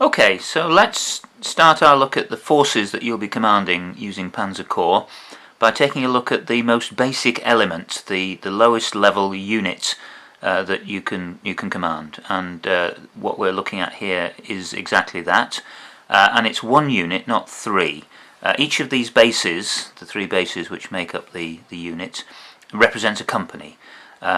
Okay, so let's start our look at the forces that you'll be commanding using Panzer Corps by taking a look at the most basic element, the lowest level unit that you can command. And what we're looking at here is exactly that. And it's one unit, not three. Each of these bases, the three bases which make up the unit, represents a company.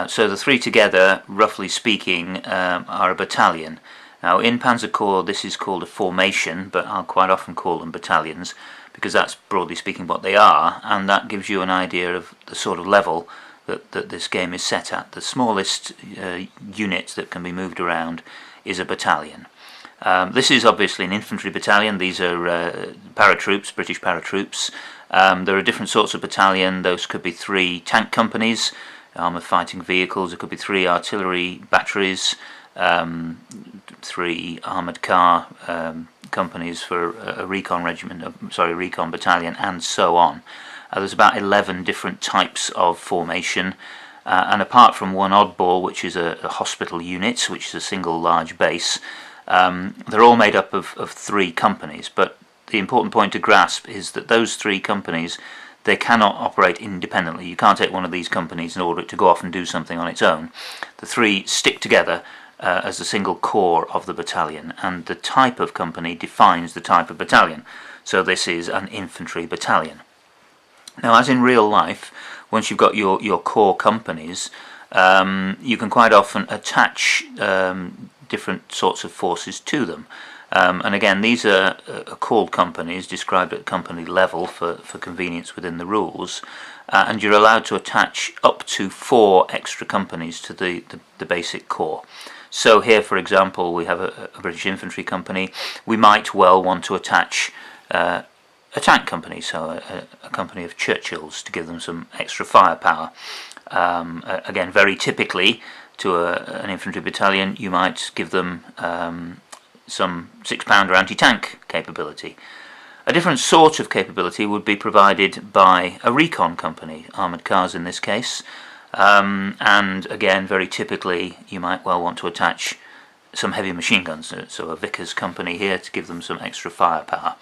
So the three together, roughly speaking, are a battalion. Now in Panzer Corps this is called a formation, but I'll quite often call them battalions because that's broadly speaking what they are, and that gives you an idea of the sort of level that this game is set at. The smallest unit that can be moved around is a battalion. This is obviously an infantry battalion. These are paratroops, British paratroops. There are different sorts of battalion. Those could be three tank companies, armoured fighting vehicles. It could be three artillery batteries, three armoured car companies for a recon recon battalion, and so on. There's about 11 different types of formation, and apart from one oddball, which is a hospital unit, which is a single large base, they're all made up of three companies. But the important point to grasp is that those three companies, they cannot operate independently. You can't take one of these companies and order it to go off and do something on its own. The three stick together as a single core of the battalion, and the type of company defines the type of battalion. So this is an infantry battalion. Now, as in real life, once you've got your core companies, you can quite often attach different sorts of forces to them. And again, these are called companies, described at company level for convenience within the rules, and you're allowed to attach up to 4 extra companies to the basic core. So here, for example, we have a British infantry company. We might well want to attach a tank company, so a company of Churchills, to give them some extra firepower. Again, very typically to an infantry battalion, you might give them some 6-pounder anti-tank capability. A different sort of capability would be provided by a recon company, armoured cars in this case, and again, very typically, you might well want to attach some heavy machine guns, so a Vickers company here to give them some extra firepower.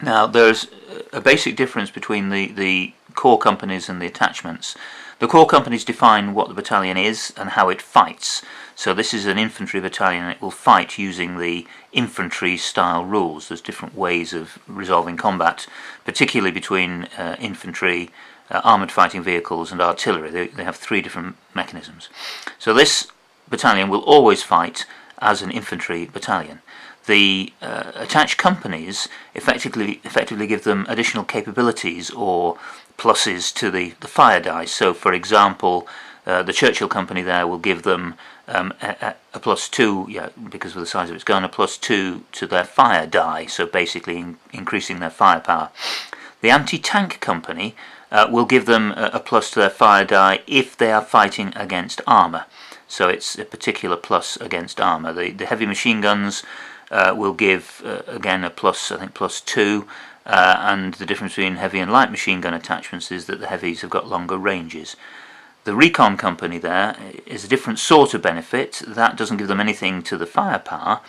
Now, there's a basic difference between the core companies and the attachments. The core companies define what the battalion is and how it fights. So this is an infantry battalion, and it will fight using the infantry style rules. There's different ways of resolving combat, particularly between infantry, armoured fighting vehicles and artillery. They have 3 different mechanisms. So this battalion will always fight as an infantry battalion. The attached companies effectively give them additional capabilities or pluses to the fire dice. So for example, the Churchill company there will give them a +2, because of the size of its gun, a +2 to their fire die, so basically increasing their firepower. The anti-tank company will give them a plus to their fire die if they are fighting against armour. So it's a particular plus against armour. The heavy machine guns will give, again, a plus, I think +2, and the difference between heavy and light machine gun attachments is that the heavies have got longer ranges. The recon company there is a different sort of benefit. That doesn't give them anything to the firepower,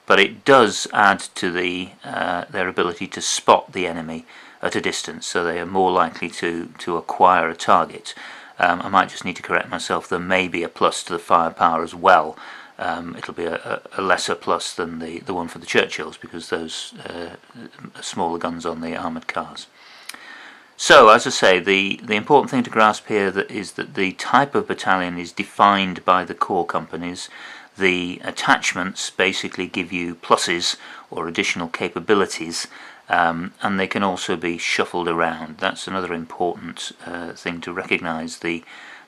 but it does add to their ability to spot the enemy at a distance, so they are more likely to acquire a target. I might just need to correct myself, there may be a plus to the firepower as well. It'll be a lesser plus than the one for the Churchills, because those are smaller guns on the armoured cars. So, as I say, the important thing to grasp here is that the type of battalion is defined by the core companies. The attachments basically give you pluses or additional capabilities, and they can also be shuffled around. That's another important thing to recognise. The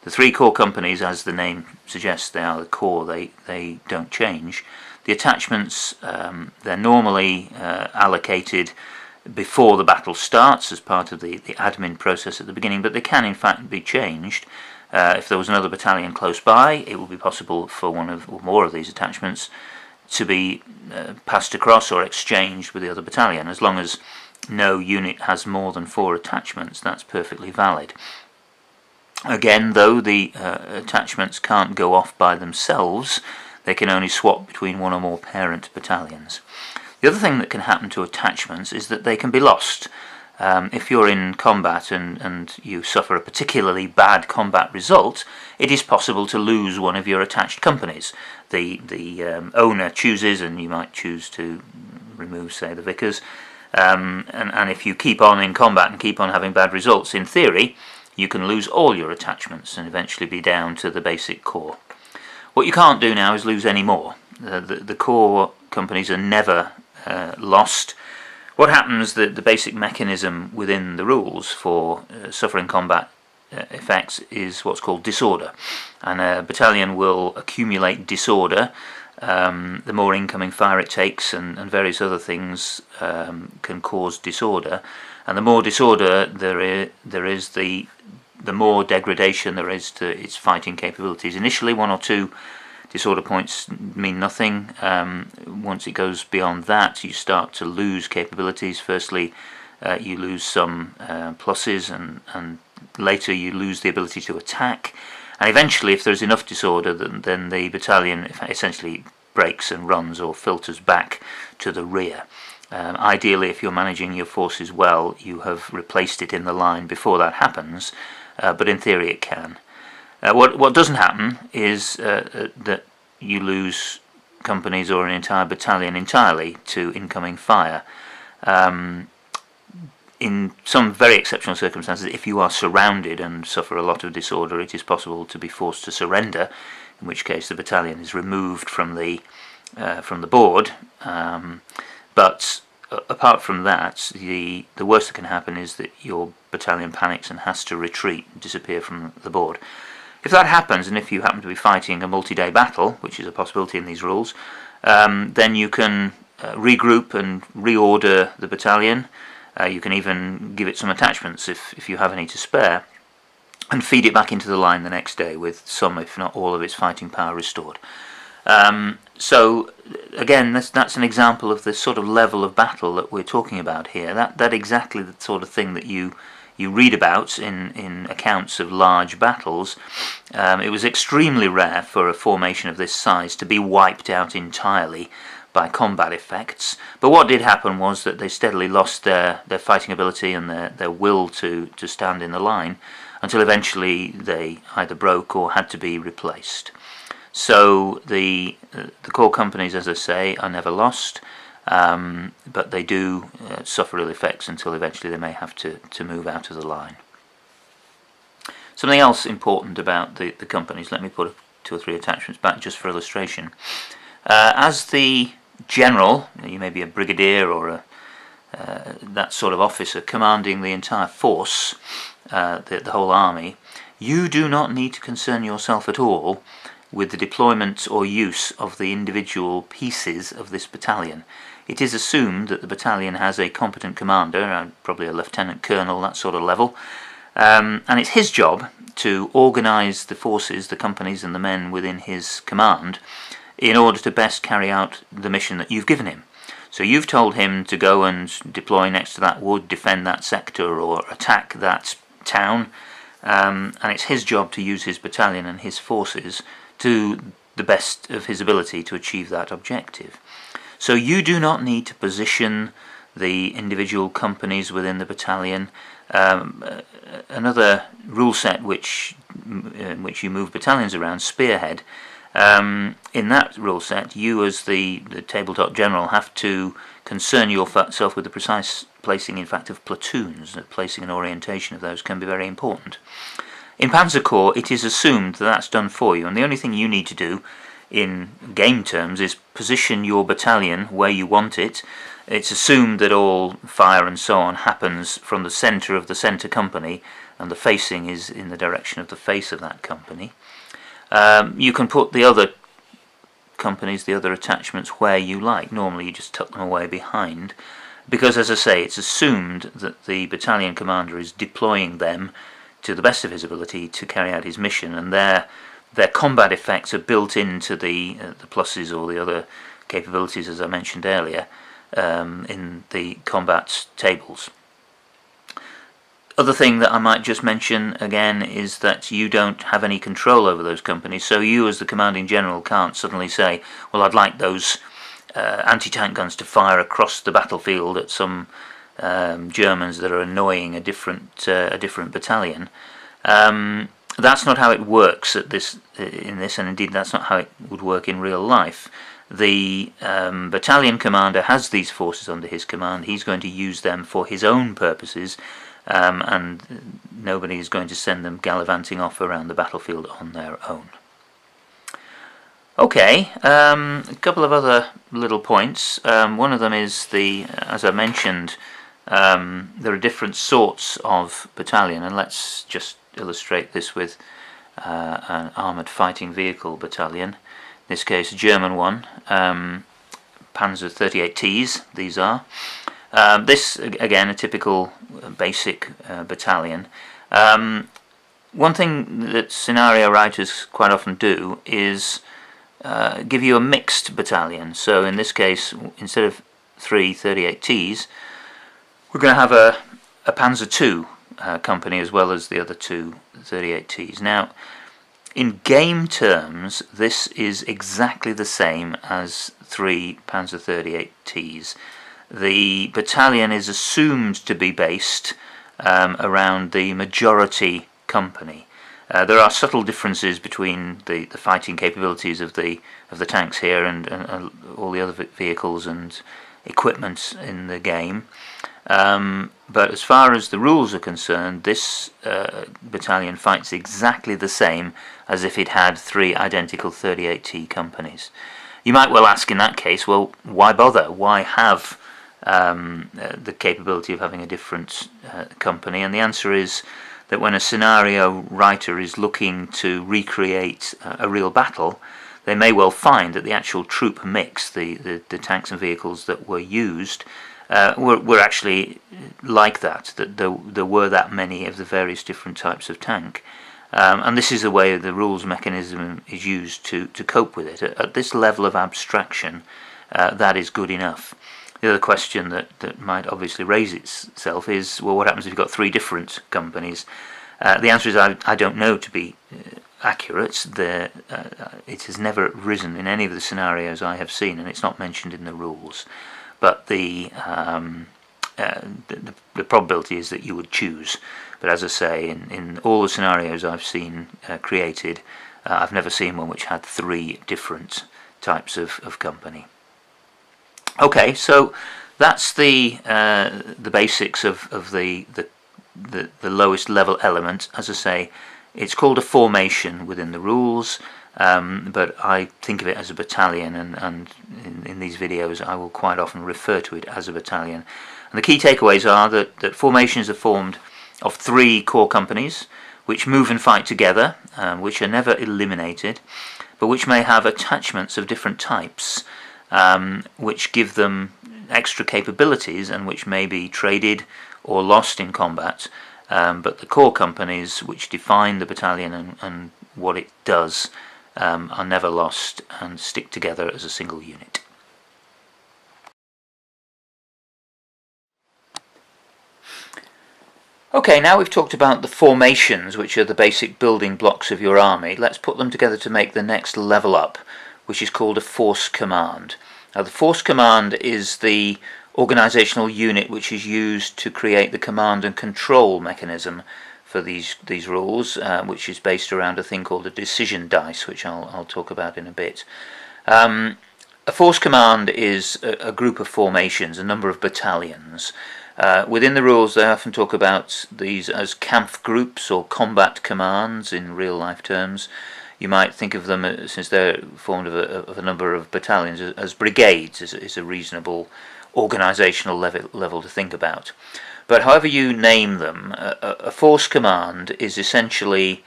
3 core companies, as the name suggests, they are the core, they don't change. The attachments, they're normally allocated before the battle starts as part of the admin process at the beginning, but they can in fact be changed. If there was another battalion close by, it would be possible for one or more of these attachments to be passed across or exchanged with the other battalion. As long as no unit has more than 4 attachments, that's perfectly valid. Again, though, the attachments can't go off by themselves. they can only swap between one or more parent battalions. The other thing that can happen to attachments is that they can be lost. If you're in combat and you suffer a particularly bad combat result, it is possible to lose one of your attached companies. The owner chooses, and you might choose to remove, say, the vicars, and if you keep on in combat and keep on having bad results, in theory, you can lose all your attachments and eventually be down to the basic core. What you can't do now is lose any more. The core companies are never lost. What happens, the basic mechanism within the rules for suffering combat effects is what's called disorder, and a battalion will accumulate disorder. The more incoming fire it takes and various other things can cause disorder, and the more disorder there is, the more degradation there is to its fighting capabilities. Initially, 1 or 2 disorder points mean nothing. Once it goes beyond that, you start to lose capabilities. Firstly, you lose some pluses, and later you lose the ability to attack. And eventually, if there's enough disorder, then the battalion essentially breaks and runs or filters back to the rear. Ideally, if you're managing your forces well, you have replaced it in the line before that happens, but in theory it can. What doesn't happen is that you lose companies or an entire battalion entirely to incoming fire. In some very exceptional circumstances, if you are surrounded and suffer a lot of disorder, it is possible to be forced to surrender, in which case the battalion is removed from the board. But apart from that, the worst that can happen is that your battalion panics and has to retreat, disappear from the board. If that happens, and if you happen to be fighting a multi-day battle, which is a possibility in these rules, then you can regroup and reorder the battalion. You can even give it some attachments if you have any to spare, and feed it back into the line the next day with some, if not all, of its fighting power restored. So again, that's an example of the sort of level of battle that we're talking about here. That exactly the sort of thing that you read about in accounts of large battles. It was extremely rare for a formation of this size to be wiped out entirely by combat effects, but what did happen was that they steadily lost their fighting ability and their will to stand in the line, until eventually they either broke or had to be replaced. So the core companies, as I say, are never lost, but they do suffer ill effects until eventually they may have to move out of the line. Something else important about the companies, let me put 2 or 3 attachments back just for illustration. As the general, you may be a brigadier or that sort of officer commanding the entire force, the whole army, you do not need to concern yourself at all with the deployment or use of the individual pieces of this battalion. It is assumed that the battalion has a competent commander, probably a lieutenant colonel, that sort of level, and it's his job to organise the forces, the companies and the men within his command in order to best carry out the mission that you've given him. So you've told him to go and deploy next to that wood, defend that sector or attack that town, and it's his job to use his battalion and his forces to the best of his ability to achieve that objective. So you do not need to position the individual companies within the battalion. Another rule set in which you move battalions around, spearhead, in that rule set, you as the tabletop general have to concern yourself with the precise placing, in fact, of platoons. The placing and orientation of those can be very important. In Panzer Corps, it is assumed that that's done for you, and the only thing you need to do in game terms is position your battalion where you want it. It's assumed that all fire and so on happens from the centre of the centre company, and the facing is in the direction of the face of that company. You can put the other companies, the other attachments, where you like. Normally you just tuck them away behind, because, as I say, it's assumed that the battalion commander is deploying them to the best of his ability to carry out his mission, and their combat effects are built into the pluses or the other capabilities, as I mentioned earlier, in the combat tables. Other thing that I might just mention again is that you don't have any control over those companies, so you as the commanding general can't suddenly say, well, I'd like those anti-tank guns to fire across the battlefield at some Germans that are annoying a different battalion. That's not how it works in this, and indeed that's not how it would work in real life. The battalion commander has these forces under his command. He's going to use them for his own purposes, and nobody is going to send them gallivanting off around the battlefield on their own. Okay, a couple of other little points. One of them is as I mentioned, there are different sorts of battalion, and let's just illustrate this with an armoured fighting vehicle battalion. In this case, a German one, Panzer 38Ts, these are. This, again, a typical basic battalion. One thing that scenario writers quite often do is give you a mixed battalion. So in this case, instead of 3 38Ts, we're going to have a Panzer II company as well as the other 2 38Ts. Now, in game terms, this is exactly the same as 3 Panzer 38Ts. The battalion is assumed to be based around the majority company. There are subtle differences between the fighting capabilities of the tanks here and all the other vehicles and equipment in the game. But as far as the rules are concerned, this battalion fights exactly the same as if it had 3 identical 38T companies. You might well ask in that case, well, why bother? Why have the capability of having a different company? And the answer is that when a scenario writer is looking to recreate a real battle, they may well find that the actual troop mix, the tanks and vehicles that were used, were actually like that there were that many of the various different types of tank. And this is the way the rules mechanism is used to cope with it. At this level of abstraction, that is good enough. The other question that might obviously raise itself is, well, what happens if you've got 3 different companies? The answer is I don't know, to be accurate. It has never risen in any of the scenarios I have seen, and it's not mentioned in the rules. But the probability is that you would choose. But as I say, in all the scenarios I've seen created, I've never seen one which had 3 different types of company. Okay, so that's the basics of the lowest level element. As I say, it's called a formation within the rules, but I think of it as a battalion, and in these videos I will quite often refer to it as a battalion. And the key takeaways are that formations are formed of 3 core companies which move and fight together, which are never eliminated, but which may have attachments of different types, which give them extra capabilities and which may be traded or lost in combat, but the core companies which define the battalion and what it does are never lost and stick together as a single unit. Okay, now we've talked about the formations, which are the basic building blocks of your army. Let's put them together to make the next level up, which is called a force command. Now, the force command is the organisational unit which is used to create the command and control mechanism for these rules, which is based around a thing called a decision dice, which I'll talk about in a bit. A force command is a group of formations, a number of battalions. Within the rules, they often talk about these as Kampfgroups or combat commands in real life terms. You might think of them, since they're formed of a number of battalions, as brigades is a reasonable organisational level to think about. But however you name them, a force command is essentially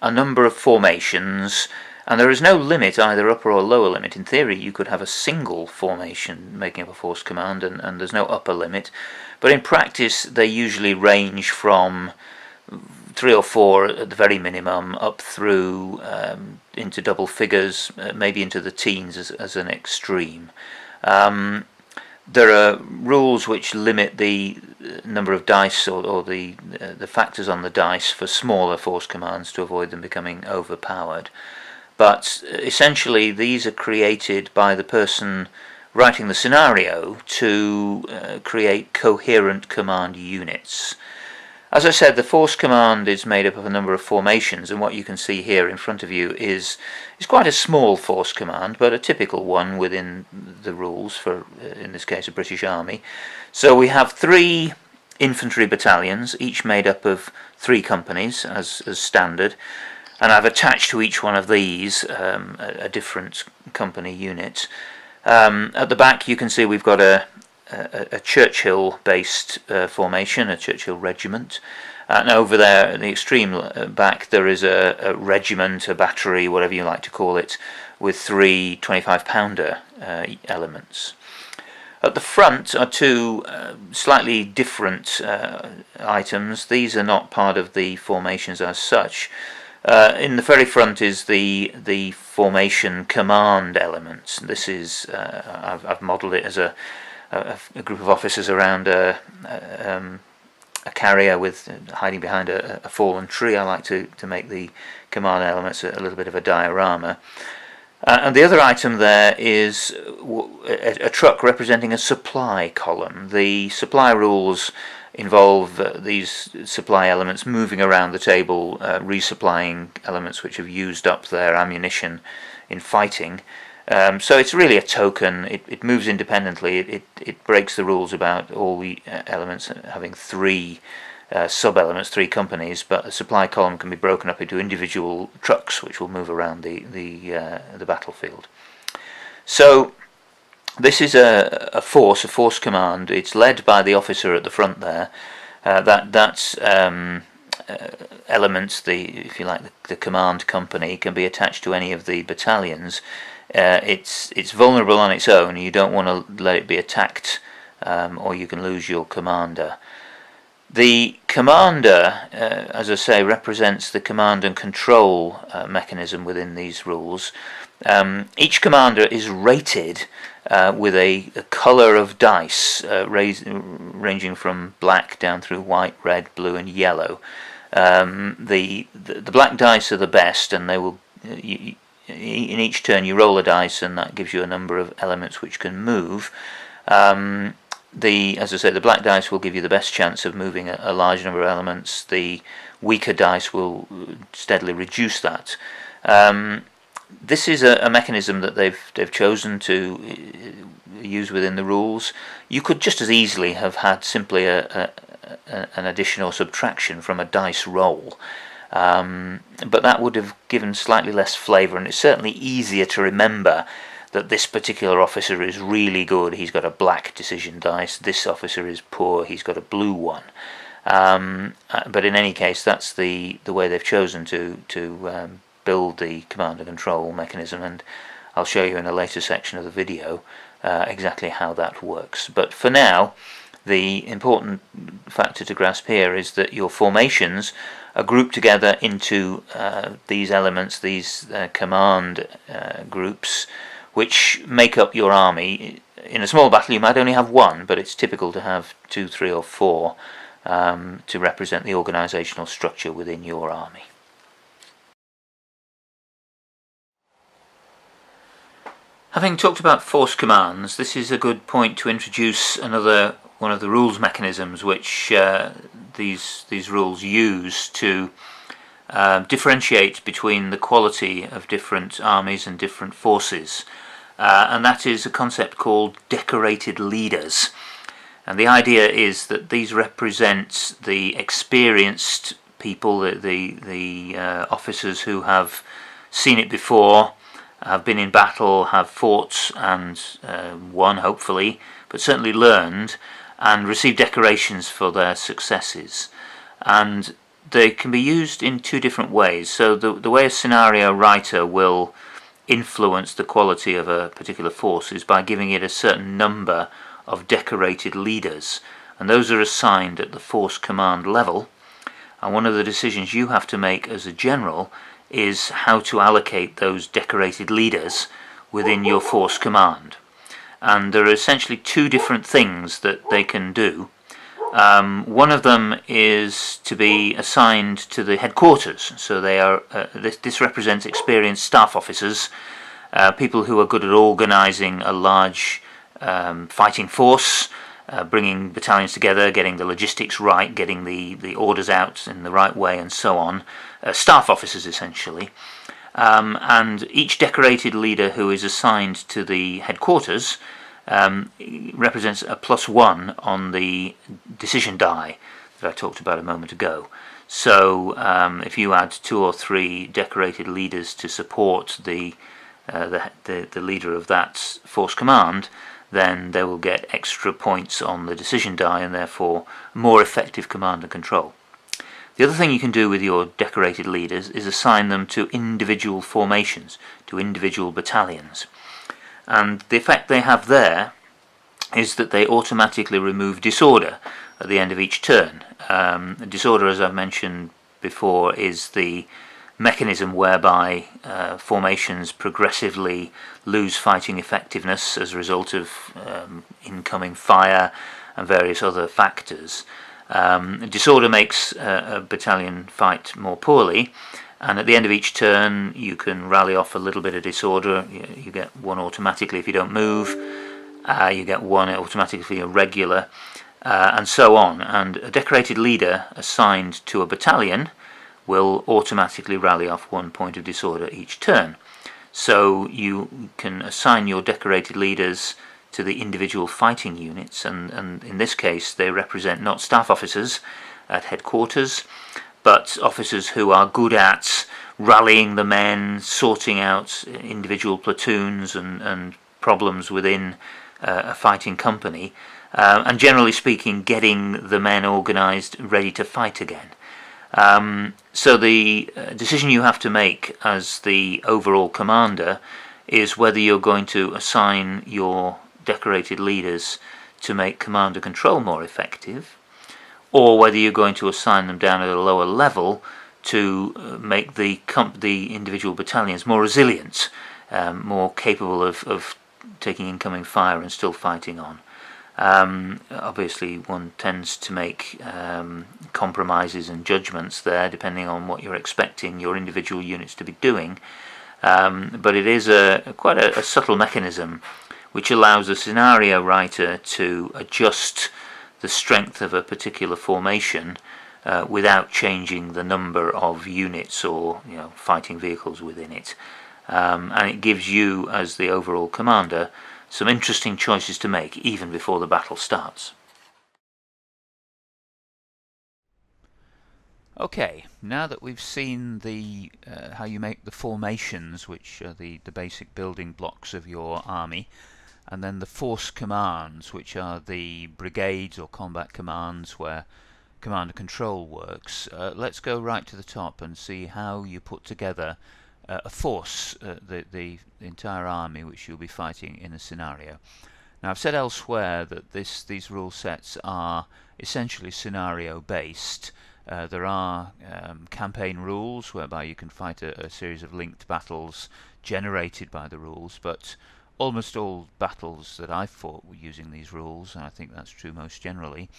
a number of formations, and there is no limit, either upper or lower limit. In theory, you could have a single formation making up a force command, and there's no upper limit. But in practice, they usually range from 3 or 4 at the very minimum, up through into double figures, maybe into the teens as an extreme. There are rules which limit the number of dice or the factors on the dice for smaller force commands to avoid them becoming overpowered. But essentially these are created by the person writing the scenario to create coherent command units. As I said, the force command is made up of a number of formations, and what you can see here in front of you is quite a small force command, but a typical one within the rules for, in this case, a British Army. So we have 3 infantry battalions, each made up of 3 companies as standard, and I've attached to each one of these a different company unit. At the back you can see we've got a Churchill-based formation, a Churchill regiment, and over there at the extreme back there is a regiment, a battery, whatever you like to call it, with 3 25-pounder elements. At the front are 2 slightly different items. These are not part of the formations as such. In the very front is the formation command element. This is I've modelled it as a group of officers around a carrier with hiding behind a fallen tree. I like to make the command elements a little bit of a diorama. And the other item there is a truck representing a supply column. The supply rules involve these supply elements moving around the table, resupplying elements which have used up their ammunition in fighting. So it's really a token. It moves independently. It breaks the rules about all the elements having 3 sub-elements, 3 companies, but the supply column can be broken up into individual trucks which will move around the battlefield. So this is a force command. It's led by the officer at the front there. That element, if you like, the command company, can be attached to any of the battalions. It's vulnerable on its own. You don't want to let it be attacked, or you can lose your commander. The commander, as I say, represents the command and control mechanism within these rules. Each commander is rated with a colour of dice ranging from black down through white, red, blue and yellow. The black dice are the best, and they will in each turn you roll a dice, and that gives you a number of elements which can move. As I say, the black dice will give you the best chance of moving a large number of elements. The weaker dice will steadily reduce that. This is a mechanism that they've chosen to use within the rules. You could just as easily have had simply an addition or subtraction from a dice roll, but that would have given slightly less flavour, and it's certainly easier to remember that this particular officer is really good. He's got a black decision dice. This officer is poor. He's got a blue one. But in any case, that's the way they've chosen to build the command and control mechanism, and I'll show you in a later section of the video exactly how that works. But for now, the important factor to grasp here is that your formations are grouped together into these elements, these command groups, which make up your army. In a small battle you might only have 1, but it's typical to have 2, 3 or 4 to represent the organisational structure within your army. Having talked about force commands, this is a good point to introduce another one of the rules mechanisms which these rules use to differentiate between the quality of different armies and different forces, and that is a concept called decorated leaders. And the idea is that these represent the experienced people, the officers who have seen it before, have been in battle, have fought and won hopefully, but certainly learned and received decorations for their successes. And they can be used in 2 different ways. So the way a scenario writer will influence the quality of a particular force is by giving it a certain number of decorated leaders, and those are assigned at the force command level. And one of the decisions you have to make as a general is how to allocate those decorated leaders within your force command. And there are essentially 2 different things that they can do. One of them is to be assigned to the headquarters. So they are this represents experienced staff officers, people who are good at organising a large fighting force, bringing battalions together, getting the logistics right, getting the orders out in the right way, and so on. Staff officers, essentially. And each decorated leader who is assigned to the headquarters represents a +1 on the decision die that I talked about a moment ago. So if you add 2 or 3 decorated leaders to support the leader of that force command, then they will get extra points on the decision die and therefore more effective command and control. The other thing you can do with your decorated leaders is assign them to individual formations, to individual battalions. And the effect they have there is that they automatically remove disorder at the end of each turn. Disorder, as I've mentioned before, is the mechanism whereby formations progressively lose fighting effectiveness as a result of incoming fire and various other factors. Disorder makes a battalion fight more poorly, and at the end of each turn you can rally off a little bit of disorder. You get 1 automatically if you don't move, you get 1 automatically if you're regular, and so on. And a decorated leader assigned to a battalion will automatically rally off 1 point of disorder each turn. So you can assign your decorated leaders to the individual fighting units, and in this case they represent not staff officers at headquarters, but officers who are good at rallying the men, sorting out individual platoons and problems within a fighting company, and generally speaking getting the men organised, ready to fight again. So the decision you have to make as the overall commander is whether you're going to assign your decorated leaders to make command and control more effective, or whether you're going to assign them down at a lower level to make the individual battalions more resilient, more capable of taking incoming fire and still fighting on. Obviously one tends to make compromises and judgments there depending on what you're expecting your individual units to be doing, but it is quite a subtle mechanism which allows the scenario writer to adjust the strength of a particular formation without changing the number of units or fighting vehicles within it, and it gives you as the overall commander some interesting choices to make even before the battle starts. Okay, now that we've seen the how you make the formations, which are the basic building blocks of your army, and then the force commands, which are the brigades or combat commands where command and control works, let's go right to the top and see how you put together a force, the entire army which you'll be fighting in a scenario. Now I've said elsewhere that these rule sets are essentially scenario based. There are campaign rules whereby you can fight a series of linked battles generated by the rules, but almost all battles that I've fought using these rules, and I think that's true most generally,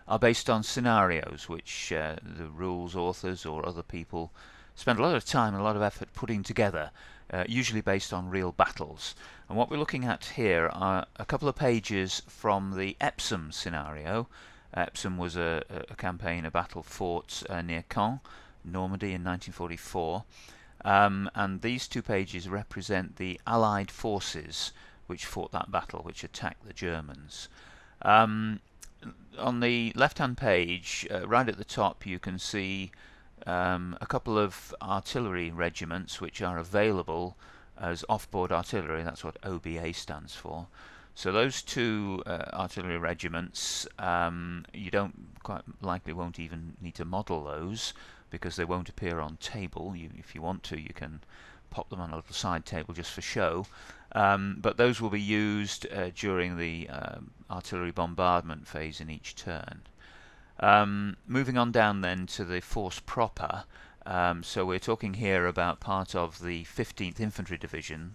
are based on scenarios which the rules authors or other people spend a lot of time and a lot of effort putting together, usually based on real battles. And what we're looking at here are a couple of pages from the Epsom scenario. Epsom was a campaign, a battle fought near Caen, Normandy in 1944. And these 2 pages represent the Allied forces which fought that battle, which attacked the Germans. On the left-hand page, right at the top, you can see a couple of artillery regiments which are available as off-board artillery. That's what OBA stands for. So those 2 artillery regiments, you quite likely won't even need to model those, because they won't appear on table. If you want to, you can pop them on a little side table just for show, but those will be used during the artillery bombardment phase in each turn. Moving on down then to the force proper, so we're talking here about part of the 15th Infantry Division,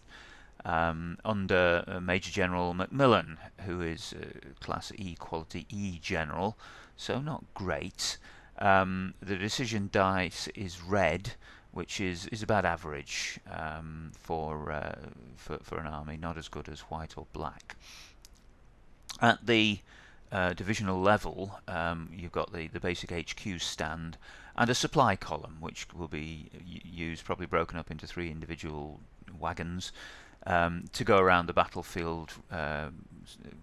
under Major General Macmillan, who is Class E Quality E General, so not great. The decision dice is red, which is about average for an army, not as good as white or black. At the divisional level, you've got the basic HQ stand and a supply column, which will be used, probably broken up into 3 individual wagons, to go around the battlefield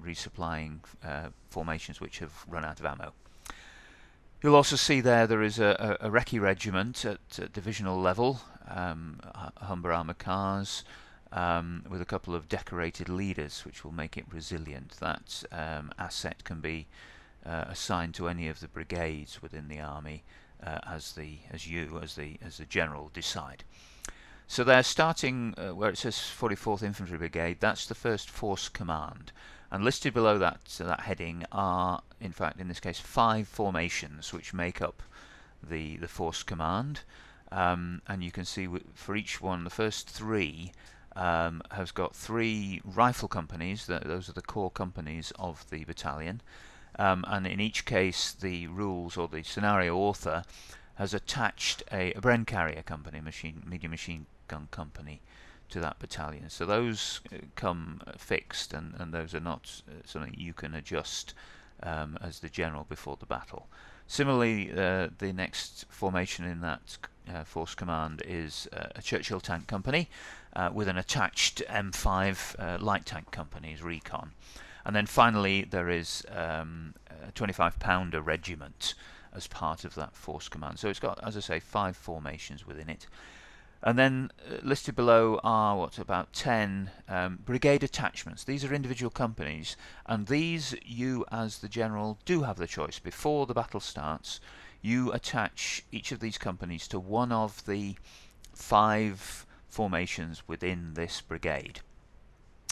resupplying formations which have run out of ammo. You'll also see there is a recce regiment at divisional level, Humber armour cars, with a couple of decorated leaders, which will make it resilient. That asset can be assigned to any of the brigades within the army as the general decide. So they're starting where it says 44th Infantry Brigade. That's the first force command, and listed below that heading are, in fact, in this case, 5 formations which make up the force command. And you can see for each one, the first 3 has got 3 rifle companies. Those are the core companies of the battalion. And in each case, the rules or the scenario author has attached a Bren carrier company, medium machine gun company, to that battalion. So those come fixed, and those are not something you can adjust as the general before the battle. Similarly, the next formation in that force command is a Churchill tank company with an attached M5 light tank company's recon. And then finally there is a 25-pounder regiment as part of that force command. So it's got, as I say, 5 formations within it. And then listed below are about 10 brigade attachments. These are individual companies, and these, you as the general do have the choice. Before the battle starts, you attach each of these companies to one of the 5 formations within this brigade,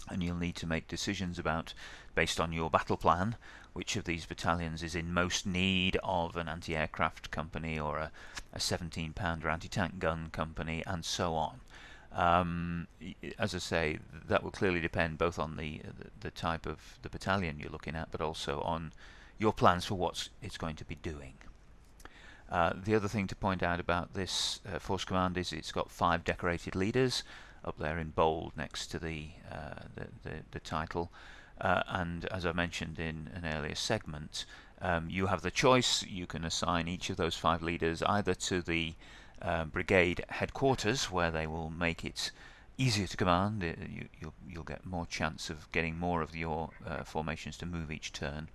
and you'll need to make decisions about, based on your battle plan, which of these battalions is in most need of an anti-aircraft company or a 17-pounder anti-tank gun company, and so on. As I say, that will clearly depend both on the type of the battalion you're looking at, but also on your plans for what it's going to be doing. The other thing to point out about this force command is it's got 5 decorated leaders up there in bold next to the title. And as I mentioned in an earlier segment, you have the choice. You can assign each of those 5 leaders either to the brigade headquarters, where they will make it easier to command. You'll get more chance of getting more of your formations to move each turn,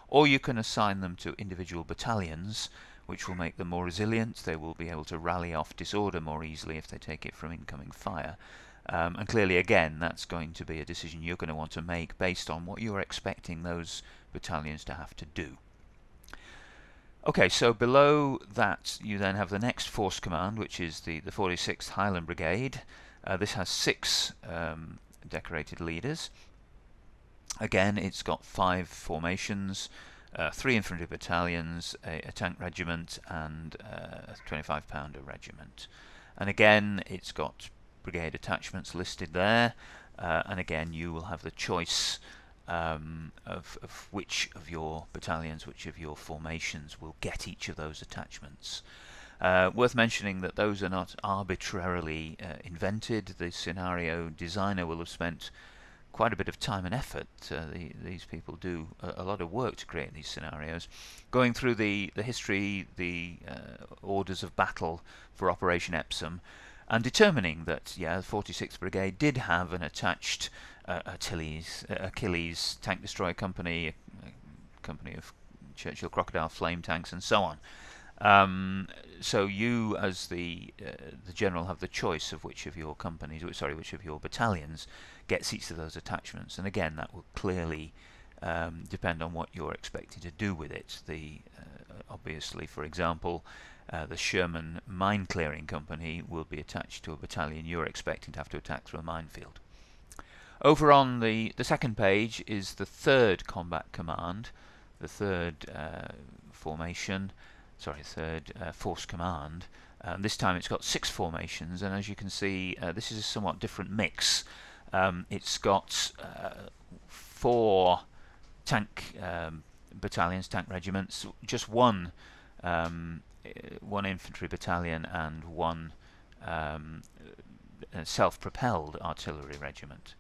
or you can assign them to individual battalions, which will make them more resilient. They will be able to rally off disorder more easily if they take it from incoming fire. And clearly, again, that's going to be a decision you're going to want to make based on what you're expecting those battalions to have to do. Okay, so below that you then have the next force command, which is the 46th Highland Brigade. This has 6 decorated leaders. Again, it's got 5 formations, 3 infantry battalions, a tank regiment, and a 25-pounder regiment. And again, it's got brigade attachments listed there, and again you will have the choice of which of your battalions, which of your formations will get each of those attachments. Worth mentioning that those are not arbitrarily invented. The scenario designer will have spent quite a bit of time and effort. These people do a lot of work to create these scenarios, going through the history, the orders of battle for Operation Epsom, and determining that, yeah, the 46th Brigade did have an attached Achilles tank destroyer company, a company of Churchill Crocodile flame tanks, and so on. So you, as the general, have the choice of which of your companies, which of your battalions gets each of those attachments. And again, that will clearly depend on what you're expecting to do with it. Obviously, for example, the Sherman Mine Clearing Company will be attached to a battalion you're expecting to have to attack through a minefield. Over on the second page is the 3rd Combat Command, the 3rd Force Command. This time it's got 6 formations, and as you can see, this is a somewhat different mix. It's got 4 tank battalions, tank regiments, just one infantry battalion and one self-propelled artillery regiment.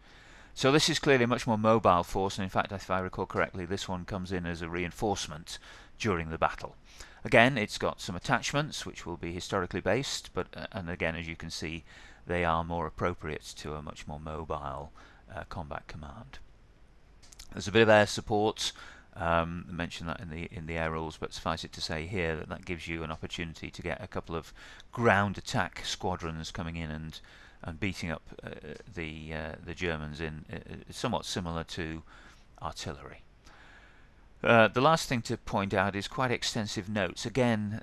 So this is clearly a much more mobile force, and in fact, if I recall correctly, this one comes in as a reinforcement during the battle. Again, it's got some attachments which will be historically based, but and again, as you can see, they are more appropriate to a much more mobile combat command. There's a bit of air support. I mentioned that in the air rules, but suffice it to say here that that gives you an opportunity to get a couple of ground attack squadrons coming in and beating up the Germans in somewhat similar to artillery. The last thing to point out is quite extensive notes. Again,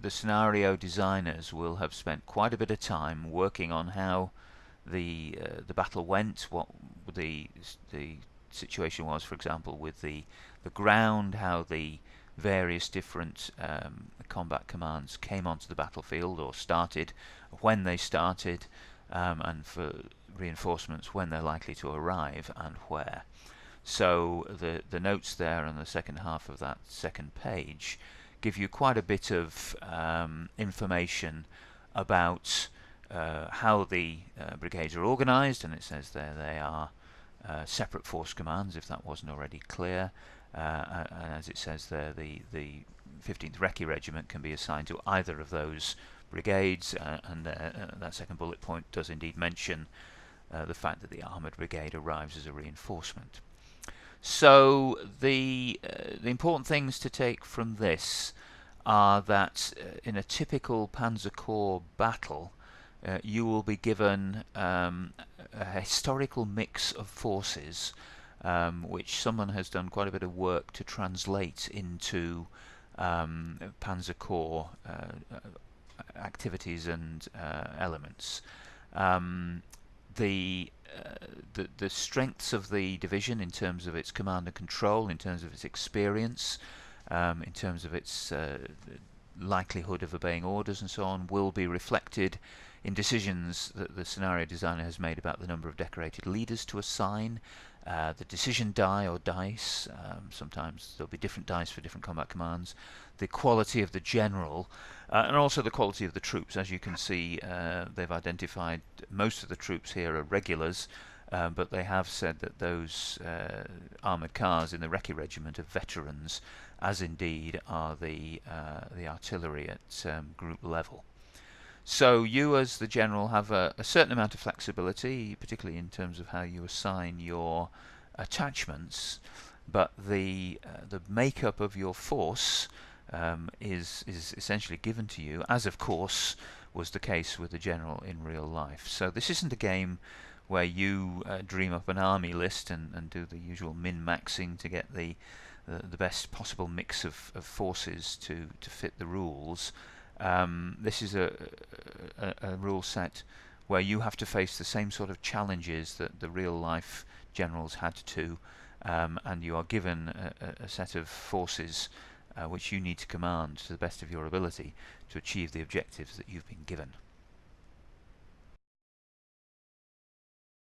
the scenario designers will have spent quite a bit of time working on how the battle went, what the situation was, for example, with the ground, how the various different combat commands came onto the battlefield or started, when they started, and for reinforcements when they're likely to arrive and where. So the notes there on the second half of that second page give you quite a bit of information about how the brigades are organised, and it says there they are separate force commands, if that wasn't already clear. And as it says there, the 15th Recce Regiment can be assigned to either of those brigades, and that second bullet point does indeed mention the fact that the Armoured Brigade arrives as a reinforcement. So the important things to take from this are that in a typical Panzer Corps battle, you will be given a historical mix of forces, which someone has done quite a bit of work to translate into Panzer Corps activities and elements. The strengths of the division in terms of its command and control, in terms of its experience, in terms of its likelihood of obeying orders and so on, will be reflected in decisions that the scenario designer has made about the number of decorated leaders to assign, the decision die or dice, sometimes there'll be different dice for different combat commands, the quality of the general, and also the quality of the troops. As you can see, they've identified most of the troops here are regulars, but they have said that those armoured cars in the Recce Regiment are veterans, as indeed are the artillery at group level. So you as the general have a certain amount of flexibility, particularly in terms of how you assign your attachments, but the makeup of your force is essentially given to you, as of course was the case with the general in real life. So this isn't a game where you dream up an army list and do the usual min-maxing to get the best possible mix of forces to fit the rules. This is a rule set where you have to face the same sort of challenges that the real life generals had to, and you are given a set of forces which you need to command to the best of your ability to achieve the objectives that you've been given.